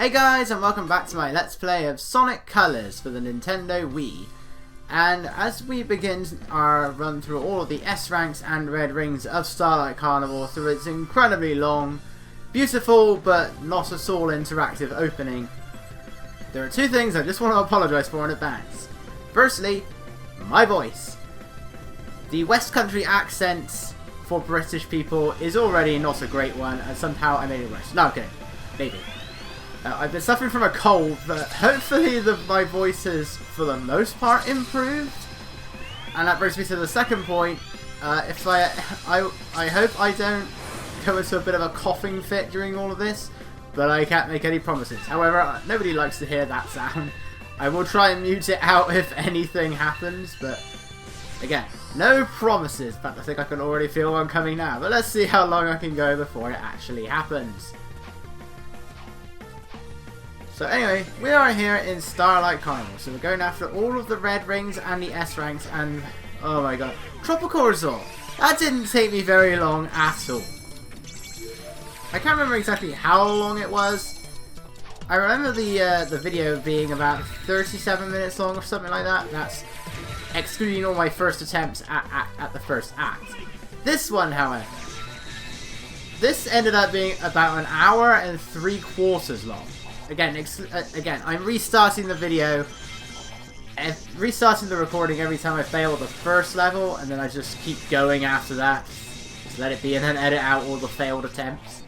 Hey guys, and welcome back to my Let's Play of Sonic Colors for the Nintendo Wii. And as we begin our run through all of the S ranks and red rings of Starlight Carnival through its incredibly long, beautiful but not at all interactive opening, there are two things I just want to apologise for in advance. Firstly, my voice. The West Country accent for British people is already not a great one, and somehow I made it worse. No, okay, maybe. I've been suffering from a cold, but hopefully my voice has, for the most part, improved. And that brings me to the second point. If I hope I don't go into a bit of a coughing fit during all of this, but I can't make any promises. However, nobody likes to hear that sound. I will try and mute it out if anything happens, but again, no promises. In fact, I think I can already feel one coming now. But let's see how long I can go before it actually happens. So anyway, we are here in Starlight Carnival, so we're going after all of the red rings and the S ranks and, oh my god, Tropical Resort. That didn't take me very long at all. I can't remember exactly how long it was. I remember the video being about 37 minutes long or something like that. That's excluding all my first attempts at the first act. This one, however, this ended up being about an hour and 3/4 long. Again, I'm restarting the video, restarting the recording every time I fail the first level, and then I just keep going after that. Just let it be and then edit out all the failed attempts.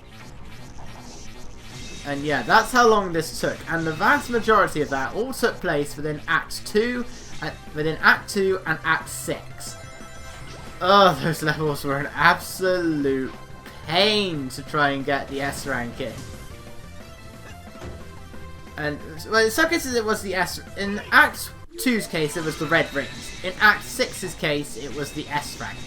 And yeah, that's how long this took, and the vast majority of that all took place within Act 2 and Act 6. Oh, those levels were an absolute pain to try and get the S rank in. And well, in some cases it was the S. In Act 2's case, it was the red rings. In Act 6's case, it was the S rank.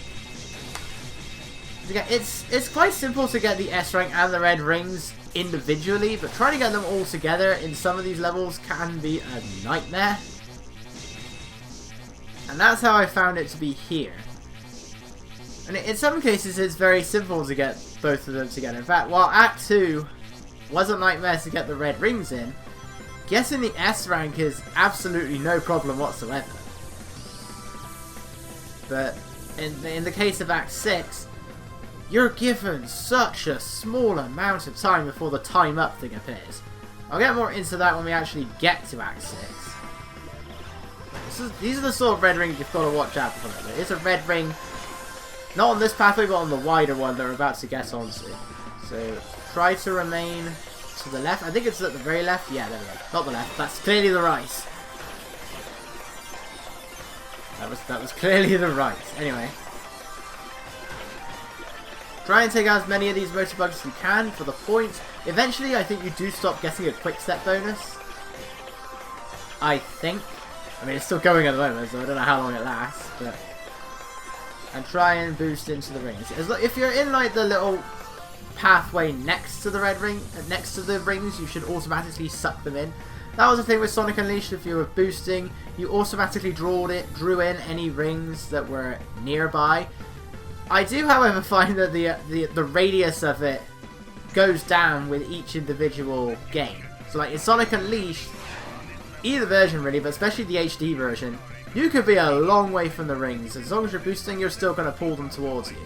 It's quite simple to get the S rank and the red rings individually, but trying to get them all together in some of these levels can be a nightmare. And that's how I found it to be here. And in some cases, it's very simple to get both of them together. In fact, while Act 2 was a nightmare to get the red rings in, getting the S rank is absolutely no problem whatsoever. But in the case of Act 6, you're given such a small amount of time before the time up thing appears. I'll get more into that when we actually get to Act 6. These are the sort of red rings you've got to watch out for. There is a red ring, not on this pathway, but on the wider one that we're about to get onto. So try to remain to the left. I think it's at the very left. Yeah, there we go. Not the left. That's clearly the right. That was clearly the right. Anyway, try and take out as many of these motorbugs as you can for the points. Eventually, I think you do stop getting a quick step bonus. I think. I mean, it's still going at the moment, so I don't know how long it lasts. But and try and boost into the rings. If you're in like the little pathway next to the red ring, next to the rings, you should automatically suck them in. That was the thing with Sonic Unleashed. If you were boosting, you automatically drew in any rings that were nearby. I do, however, find that the radius of it goes down with each individual game. So like in Sonic Unleashed, either version really, but especially the HD version, you could be a long way from the rings. As long as you're boosting, you're still going to pull them towards you.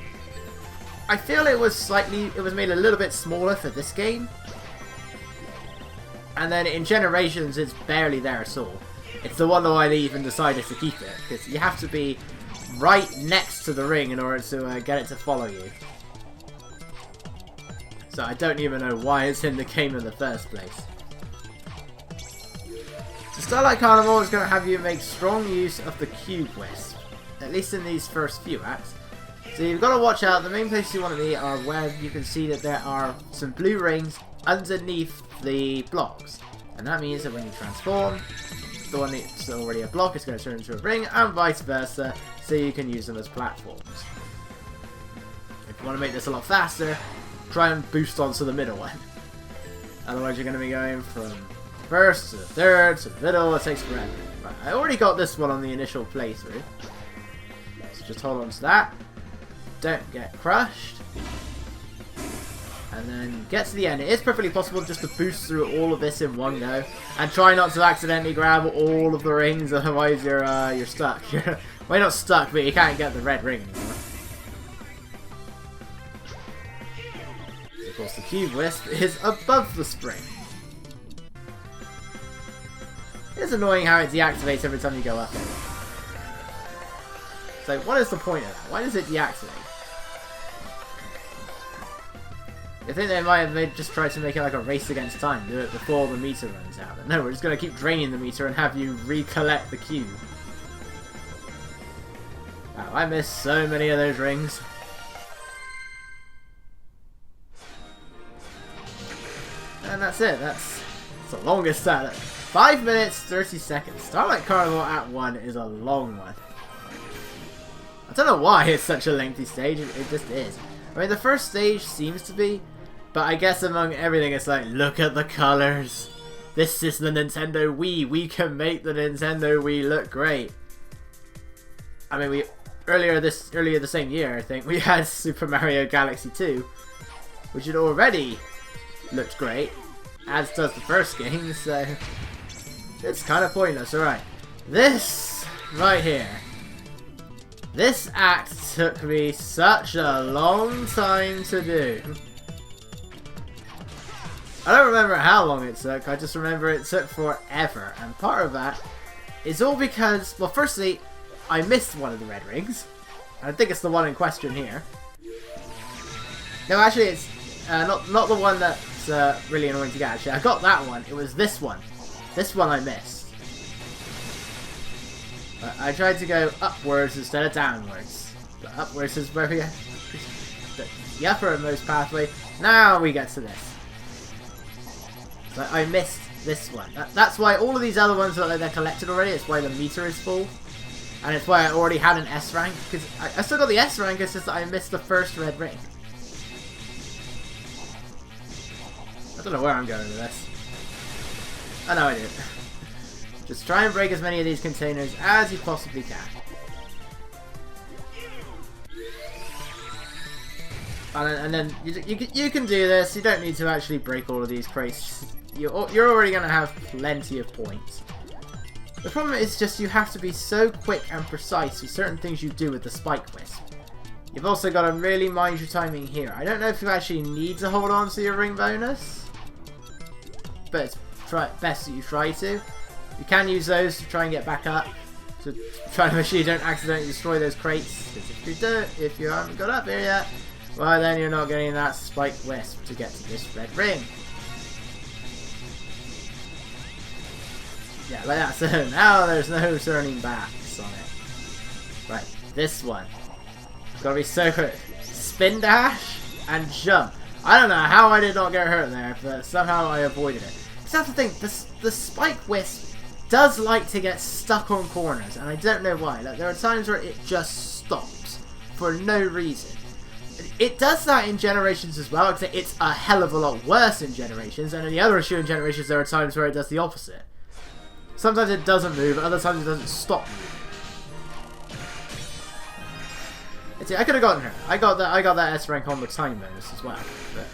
I feel it was made a little bit smaller for this game. And then in Generations, it's barely there at all. It's the one that I even decided to keep it, because you have to be right next to the ring in order to get it to follow you. So I don't even know why it's in the game in the first place. So Starlight Carnival is going to have you make strong use of the Cube Wisp, at least in these first few acts. So you've got to watch out. The main places you want to be are where you can see that there are some blue rings underneath the blocks. And that means that when you transform, the one that's already a block is going to turn into a ring, and vice versa, so you can use them as platforms. If you want to make this a lot faster, try and boost onto the middle one. Otherwise you're going to be going from first to the third to the middle. It takes forever. Right, I already got this one on the initial playthrough. So just hold on to that. Don't get crushed. and then get to the end. It is perfectly possible just to boost through all of this in one go, and try not to accidentally grab all of the rings, otherwise you're stuck. Well, you're not stuck, but you can't get the red ring anymore. Of course, the cube wisp is above the spring. It's annoying how it deactivates every time you go up it. So what is the point of that? Why does it deactivate? I think they might have just tried to make it like a race against time, do it before the meter runs out. But no, we're just going to keep draining the meter and have you recollect the cube. Wow, I missed so many of those rings. And that's it. That's the longest out. 5 minutes, 30 seconds. Starlight Carnival at 1 is a long one. I don't know why it's such a lengthy stage. It just is. I mean, the first stage seems to be, but I guess among everything, it's like, look at the colors. This is the Nintendo Wii. We can make the Nintendo Wii look great. I mean, earlier the same year, I think, we had Super Mario Galaxy 2, which had already looked great, as does the first game, so it's kind of pointless. Alright, this right here. This act took me such a long time to do. I don't remember how long it took, I just remember it took forever, and part of that is all because, well, firstly, I missed one of the red rings. I think it's the one in question here. No, actually, it's not the one that's really annoying to get, actually. I got that one, it was this one. This one I missed. I tried to go upwards instead of downwards. But upwards is where we get the uppermost pathway. Now we get to this. But I missed this one. That's why all of these other ones that they're collected already. It's why the meter is full. And it's why I already had an S rank. Because I still got the S rank, it's just that I missed the first red ring. I don't know where I'm going with this. I know I do. Just try and break as many of these containers as you possibly can. And then you can do this. You don't need to actually break all of these crates. You're already going to have plenty of points. The problem is just you have to be so quick and precise with certain things you do with the Spike Wisp. You've also got to really mind your timing here. I don't know if you actually need to hold on to your ring bonus, but it's best that you try to. You can use those to try and get back up, to try to make sure you don't accidentally destroy those crates. Because if you haven't got up here yet, well then you're not getting that Spike Wisp to get to this red ring. Yeah, like that. So now there's no turning back, Sonic. Right, this one. Gotta be so quick. Spin dash and jump. I don't know how I did not get hurt there, but somehow I avoided it. That's the thing. The Spike Wisp does like to get stuck on corners, and I don't know why. Like, there are times where it just stops for no reason. It does that in Generations as well, except it's a hell of a lot worse in Generations, and in the other issue in Generations there are times where it does the opposite. Sometimes it doesn't move, other times it doesn't stop moving. See, I could have gotten her. I got that S rank on the time bonus as well, but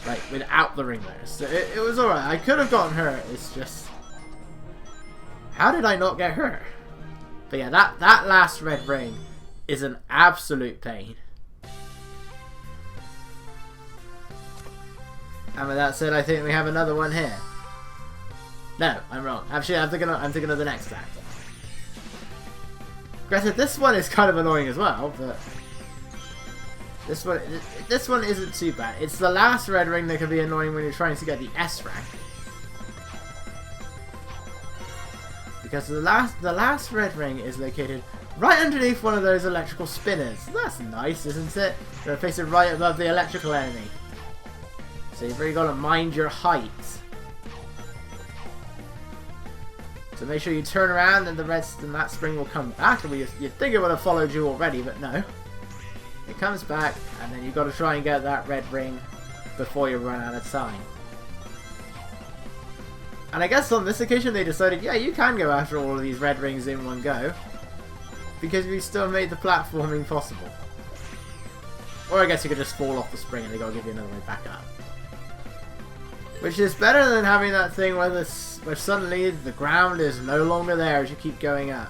like without the ring bonus. So it was alright. I could have gotten her. It's just, how did I not get her? But yeah, that last red ring is an absolute pain. And with that said, I think we have another one here. No, I'm wrong. Actually, I'm thinking of the next act. Granted, this one is kind of annoying as well, but this one isn't too bad. It's the last red ring that can be annoying when you're trying to get the S rank. Because the last red ring is located right underneath one of those electrical spinners. That's nice, isn't it? They're placed right above the electrical enemy. So you've really got to mind your height. So make sure you turn around and that spring will come back. And you'd think it would have followed you already, but no. It comes back, and then you've got to try and get that red ring before you run out of time. And I guess on this occasion they decided, yeah, you can go after all of these red rings in one go. Because we still made the platforming possible. Or I guess you could just fall off the spring and they gotta give you another way back up. Which is better than having that thing where suddenly the ground is no longer there as you keep going up.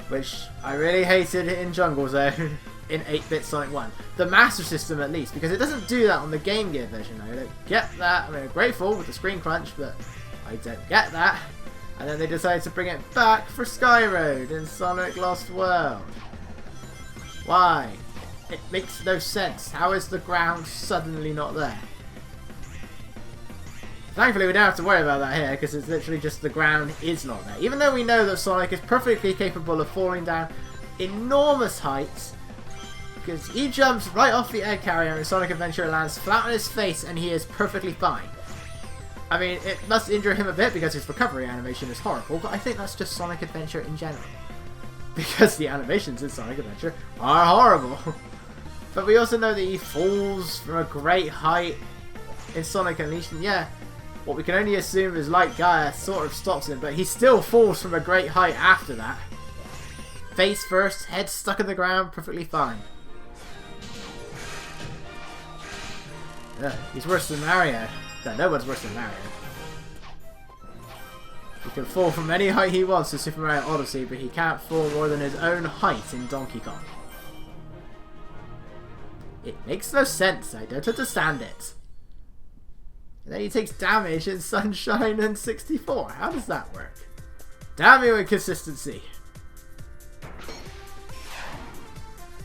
Which I really hated in Jungle Zone in 8-bit Sonic 1. The Master System at least, because it doesn't do that on the Game Gear version. I don't get that. I mean, I'm grateful with the screen crunch, but I don't get that. And then they decided to bring it back for Sky Road in Sonic Lost World. Why? It makes no sense. How is the ground suddenly not there? Thankfully, we don't have to worry about that here, because it's literally just the ground is not there. Even though we know that Sonic is perfectly capable of falling down enormous heights, because he jumps right off the egg carrier in Sonic Adventure and lands flat on his face, and he is perfectly fine. I mean, it must injure him a bit because his recovery animation is horrible, but I think that's just Sonic Adventure in general. Because the animations in Sonic Adventure are horrible. But we also know that he falls from a great height in Sonic Unleashed, and yeah, what we can only assume is Light Gaia sort of stops him, but he still falls from a great height after that. Face first, head stuck in the ground, perfectly fine. He's worse than Mario. No one's worse than Mario. He can fall from any height he wants in Super Mario Odyssey, but he can't fall more than his own height in Donkey Kong. It makes no sense, I don't understand it. And then he takes damage in Sunshine and 64. How does that work? Damn you, inconsistency.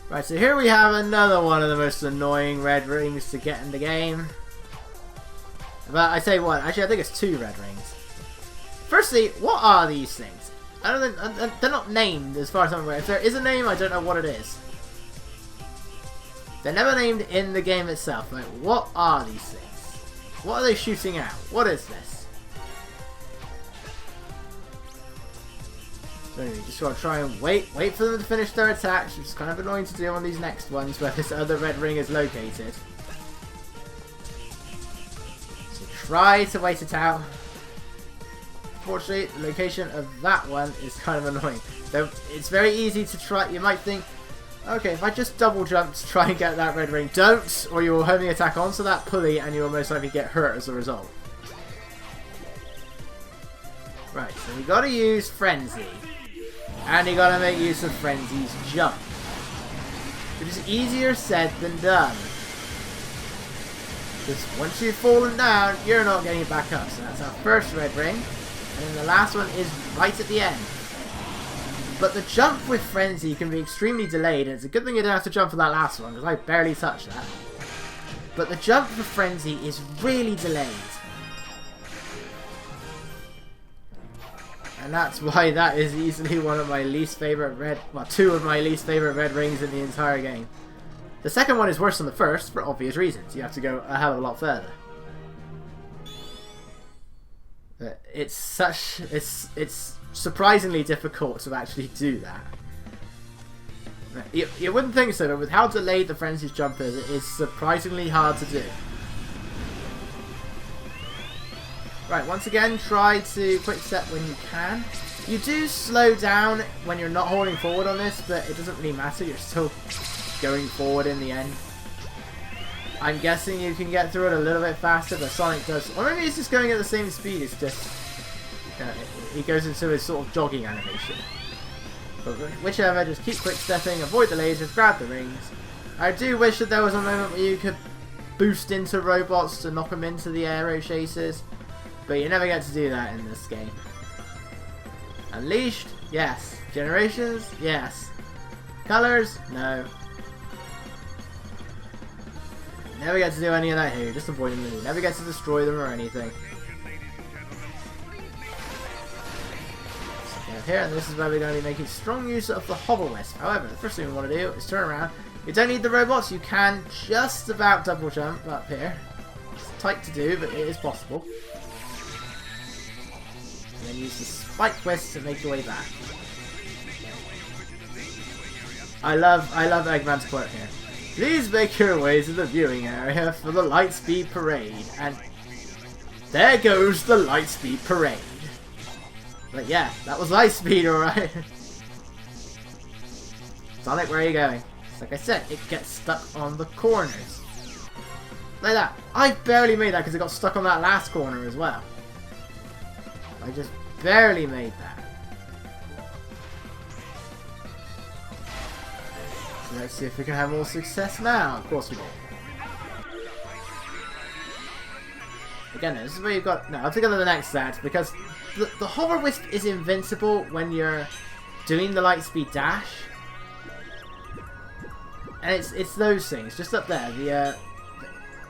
Right, so here we have another one of the most annoying red rings to get in the game. But I say what, actually I think it's 2 red rings. Firstly, what are these things? I don't think, they're not named as far as I'm aware. If there is a name, I don't know what it is. They're never named in the game itself. Like, what are these things? What are they shooting out? What is this? So anyway, just gotta try and wait for them to finish their attacks, which is kind of annoying to do on these next ones where this other red ring is located. So try to wait it out. Unfortunately, the location of that one is kind of annoying. Though it's very easy to try. You might think, okay, if I just double jump to try and get that red ring, don't, or you will homing attack onto that pulley and you will most likely get hurt as a result. Right, so we gotta use Frenzy. And you gotta make use of Frenzy's jump. Which is easier said than done. Because once you've fallen down, you're not getting it back up. So that's our first red ring. And then the last one is right at the end. But the jump with Frenzy can be extremely delayed, and it's a good thing you don't have to jump for that last one, because I barely touched that. But the jump for Frenzy is really delayed. And that's why that is easily one of my least favourite red... well, 2 of my least favourite red rings in the entire game. The second one is worse than the first, for obvious reasons. You have to go a hell of a lot further. But it's surprisingly difficult to actually do that. You wouldn't think so, but with how delayed the Frenzy's jump is, it is surprisingly hard to do. Right, once again, try to quick step when you can. You do slow down when you're not holding forward on this, but it doesn't really matter, you're still going forward in the end. I'm guessing you can get through it a little bit faster, but Sonic does. Or maybe he's just going at the same speed, it's just... he goes into his sort of jogging animation. But whichever, just keep quick stepping, avoid the lasers, grab the rings. I do wish that there was a moment where you could boost into robots to knock them into the aero chasers, but you never get to do that in this game. Unleashed? Yes. Generations? Yes. Colors? No. Never get to do any of that here, just avoid them. You never get to destroy them or anything. Here, and this is where we're going to be making strong use of the Hover Wisp. However, the first thing we want to do is turn around. You don't need the robots, you can just about double jump up here. It's tight to do, but it is possible. And then use the Spike Twist to make your way back. I love Eggman's quote here. Please make your way to the viewing area for the Lightspeed Parade. And there goes the Lightspeed Parade. But yeah, that was Lightspeed, alright. Sonic, where are you going? Like I said, it gets stuck on the corners. Like that. I barely made that because it got stuck on that last corner as well. I just barely made that. So let's see if we can have more success now. Of course we do. Again, this is where you've got... No, I'll take it to the next set because the Hover Wisp is invincible when you're doing the Lightspeed Dash. And it's those things, just up there, yeah,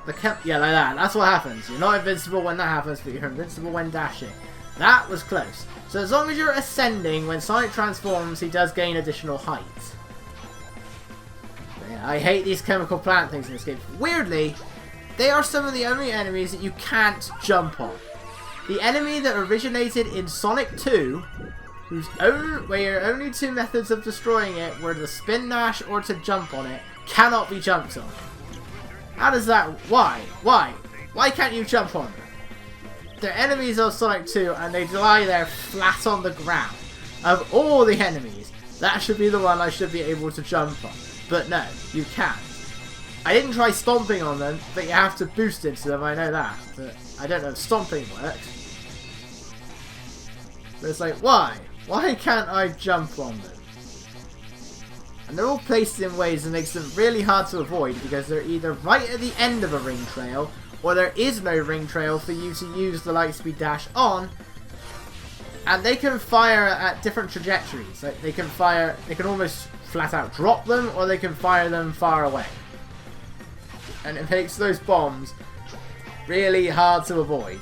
like that, that's what happens. You're not invincible when that happens, but you're invincible when dashing. That was close. So as long as you're ascending, when Sonic transforms, he does gain additional height. But yeah, I hate these chemical plant things in this game. Weirdly, they are some of the only enemies that you can't jump on. The enemy that originated in Sonic 2, where your only two methods of destroying it were to spin dash or to jump on it, cannot be jumped on. How does that... Why? Why? Why can't you jump on them? They're enemies of Sonic 2 and they lie there flat on the ground. Of all the enemies, that should be the one I should be able to jump on. But no, you can't. I didn't try stomping on them, but you have to boost into them, I know that. But I don't know if stomping works. But it's like, why? Why can't I jump on them? And they're all placed in ways that makes them really hard to avoid because they're either right at the end of a ring trail or there is no ring trail for you to use the Lightspeed Dash on. And they can fire at different trajectories. Like they can almost flat out drop them or they can fire them far away. And it makes those bombs really hard to avoid.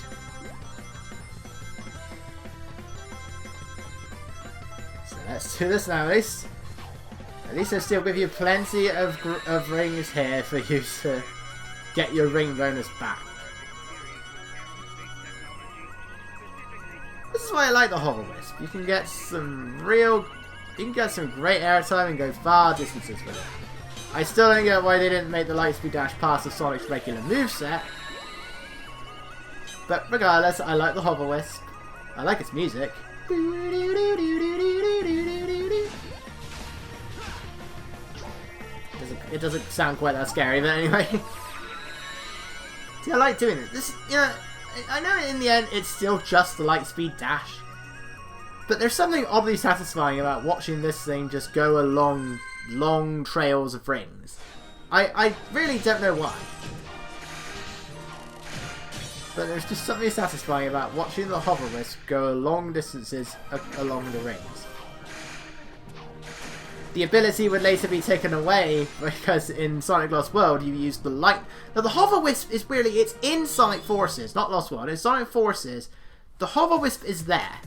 So let's do this now, At least I still give you plenty of rings here for you to get your ring bonus back. This is why I like the Hover Wisp. You can get some great airtime and go far distances with it. I still don't get why they didn't make the Lightspeed Dash part of Sonic's regular moveset. But regardless, I like the Hover Wisp. I like its music. It doesn't sound quite that scary, but anyway. See, I like doing it. This, you know, I know in the end it's still just the Lightspeed Dash. But there's something oddly satisfying about watching this thing just go along long trails of rings. I really don't know why. But there's just something satisfying about watching the Hover Wisp go long distances along the rings. The ability would later be taken away because in Sonic Lost World you use the light. Now the Hover Wisp is weirdly, it's in Sonic Forces, not Lost World. In Sonic Forces, the Hover Wisp is there.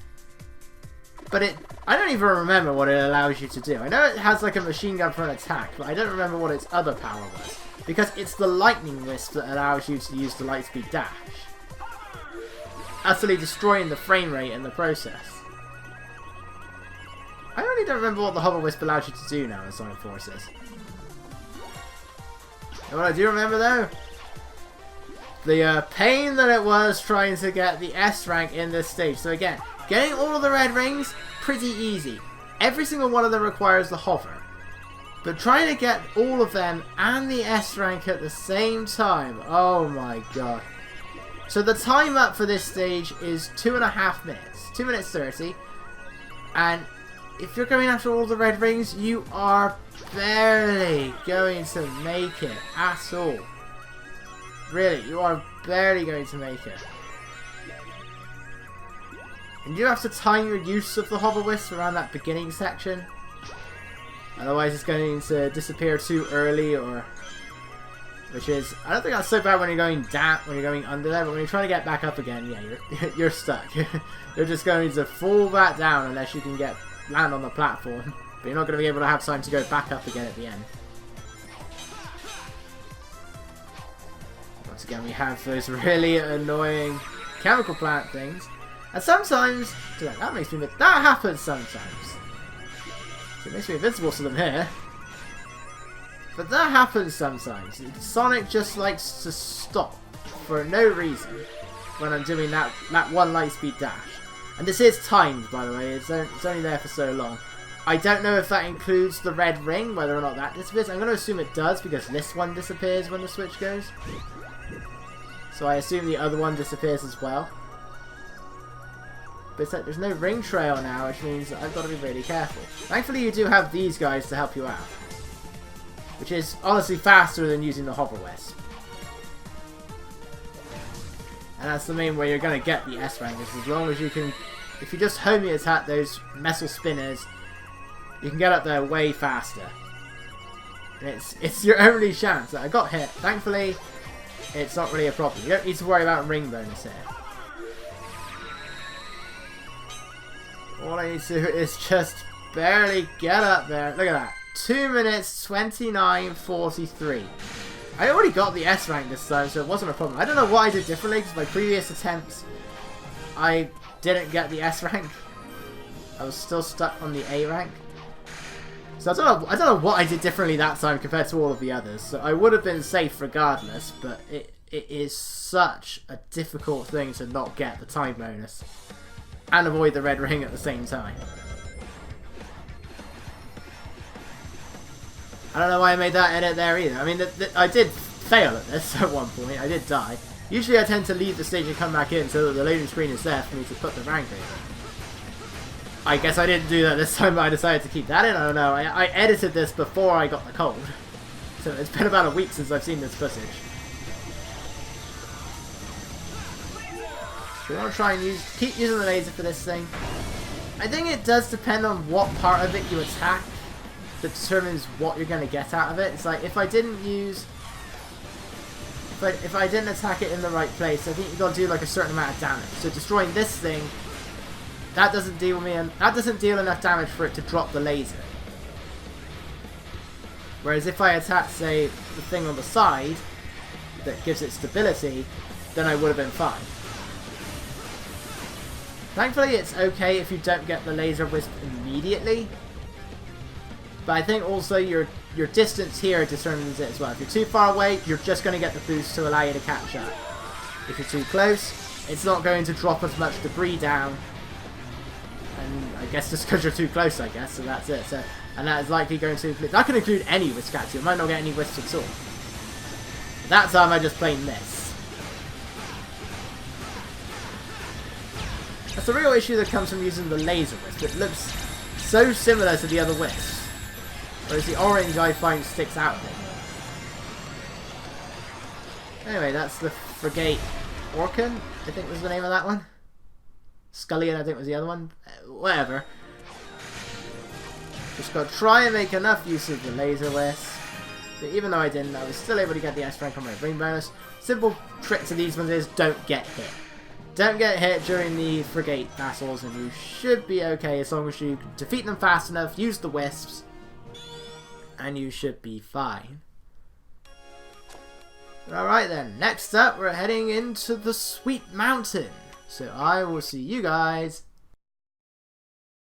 But I don't even remember what it allows you to do. I know it has like a machine gun for an attack, but I don't remember what its other power was. Because it's the Lightning Wisp that allows you to use the Lightspeed Dash. Utterly destroying the frame rate in the process. I really don't remember what the Hover Wisp allows you to do now in Sonic Forces. And what I do remember though? The pain that it was trying to get the S rank in this stage. So again, getting all of the red rings, pretty easy. Every single one of them requires the hover. But trying to get all of them and the S rank at the same time, oh my god. So the time up for this stage is 2.5 minutes. 2 minutes 30. And if you're going after all the red rings, you are barely going to make it at all. Really, you are barely going to make it. And you have to time your use of the Hover Wisp around that beginning section. Otherwise it's going to disappear too early, or... Which is, I don't think that's so bad when you're going down, when you're going under there, but when you're trying to get back up again, yeah, you're stuck. You're just going to fall back down unless you can land on the platform. But you're not going to be able to have time to go back up again at the end. Once again, we have those really annoying chemical plant things. And sometimes, that happens sometimes. So it makes me invincible to them here. But that happens sometimes. Sonic just likes to stop for no reason when I'm doing that one Lightspeed Dash. And this is timed, by the way. It's only there for so long. I don't know if that includes the red ring, whether or not that disappears. I'm going to assume it does, because this one disappears when the switch goes. So I assume the other one disappears as well. But it's like there's no ring trail now, which means I've got to be really careful. Thankfully you do have these guys to help you out. Which is honestly faster than using the hover wisp. And that's the main way you're going to get the S rank, is as long as you can... If you just homie attack those metal spinners, you can get up there way faster. And it's your only chance. I got hit. Thankfully, it's not really a problem. You don't need to worry about ring bonus here. All I need to do is just barely get up there. Look at that. 2 minutes 29:43. I already got the S rank this time, so it wasn't a problem. I don't know what I did differently, because my previous attempts, I didn't get the S rank. I was still stuck on the A rank. So I don't know what I did differently that time compared to all of the others. So I would have been safe regardless, but it is such a difficult thing to not get the time bonus and avoid the red ring at the same time. I don't know why I made that edit there either. I mean, I did fail at this at one point. I did die. Usually I tend to leave the stage and come back in so that the loading screen is there for me to put the rank over. I guess I didn't do that this time, but I decided to keep that in. I don't know. I edited this before I got the cold. So it's been about a week since I've seen this footage. So we want to try and keep using the laser for this thing. I think it does depend on what part of it you attack that determines what you're going to get out of it. It's like if I didn't use... If I didn't attack it in the right place, I think you've got to do like a certain amount of damage. So destroying this thing, that doesn't deal enough damage for it to drop the laser. Whereas if I attack, say, the thing on the side that gives it stability, then I would have been fine. Thankfully it's okay if you don't get the laser wisp immediately. But I think also your distance here determines it as well. If you're too far away, you're just going to get the boost to allow you to catch up. If you're too close, it's not going to drop as much debris down. And I guess just because you're too close, I guess, so that's it. So, and that is likely going to include... That could include any wisp actually. It might not get any wisps at all. That time I just plain miss. That's the real issue that comes from using the laser wisp. It looks so similar to the other wisps. Whereas the orange I find sticks out a bit. Anyway, that's the Frigate Orkan, I think was the name of that one. Scullion, I think was the other one. Whatever. Just got to try and make enough use of the laser wisp. But even though I didn't, I was still able to get the S rank on my ring bonus. Simple trick to these ones is don't get hit. Don't get hit during the Frigate battles and you should be okay as long as you defeat them fast enough, use the wisps, and you should be fine. Alright then, next up we're heading into the Sweet Mountain. So I will see you guys